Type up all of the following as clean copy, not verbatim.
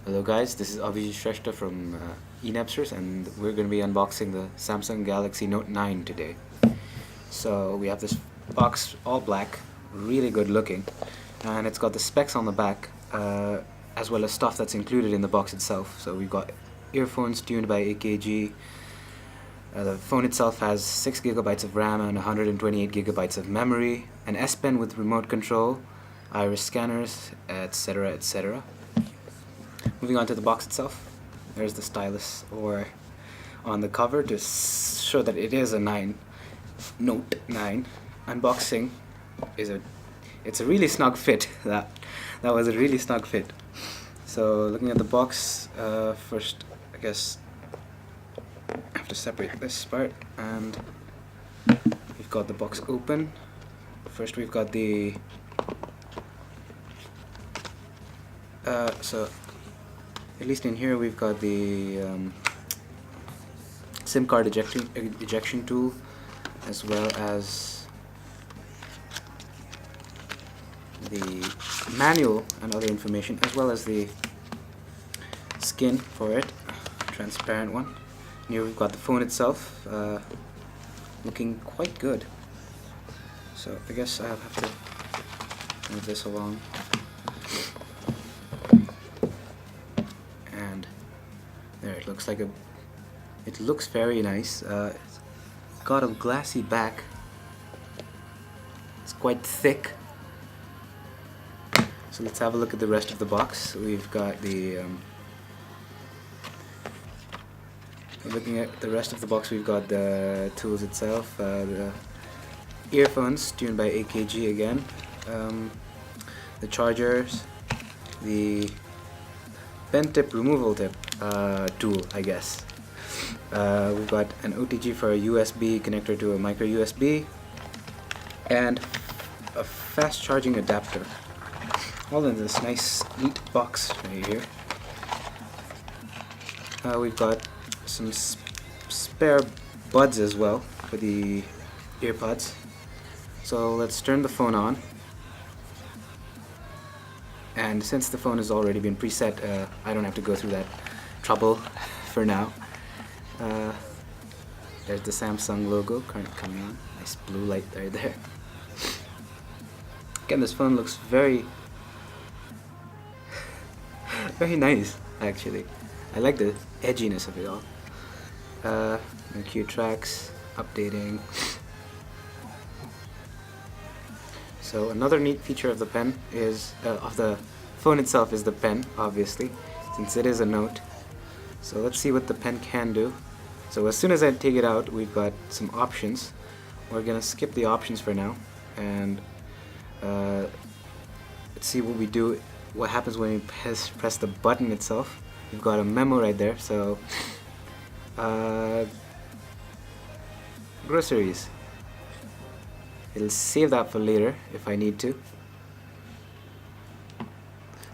Hello guys, this is Abhijit Shrestha from E-Nepsters, and we're going to be unboxing the Samsung Galaxy Note 9 today. So we have this box, all black, really good looking, and it's got the specs on the back, as well as stuff that's included in the box itself. So we've got earphones tuned by AKG. The phone itself has 6 GB of RAM and 128 GB of memory, an S Pen with remote control, iris scanners, etc, etc. Moving on to the box itself, there's the stylus or on the cover to show that it is a Note 9. Unboxing is it's a really snug fit. That was a really snug fit. So looking at the box, first I guess I have to separate this part, and we've got the box open. First we've got the so at least in here we've got the SIM card ejection tool, as well as the manual and other information, as well as the skin for it, transparent one. And here we've got the phone itself, looking quite good. So I guess I'll have to move this along. And there, it looks like it looks very nice. It's got a glassy back. It's quite thick. So let's have a look at the rest of the box. We've got the looking at the rest of the box, we've got the tools itself, the earphones tuned by AKG again, the chargers, the pen tip removal tip tool, I guess. We've got an OTG for a USB connector to a micro USB, and a fast charging adapter, all in this nice neat box right here. We've got some spare buds as well for the earpods. So let's turn the phone on, and since the phone has already been preset, I don't have to go through that trouble for now. There's the Samsung logo coming on, nice blue light right there. Again, this phone looks very very nice actually. I like the edginess of it all. Q tracks, updating. So another neat feature of the pen is of the phone itself is the pen, obviously, since it is a Note. So let's see what the pen can do. So as soon as I take it out, we've got some options. We're gonna skip the options for now, and let's see what we do. What happens when we press the button itself. We've got a memo right there. So groceries. It'll save that for later if I need to.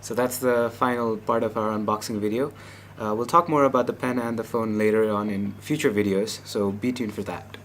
So that's the final part of our unboxing video. We'll talk more about the pen and the phone later on in future videos, so be tuned for that.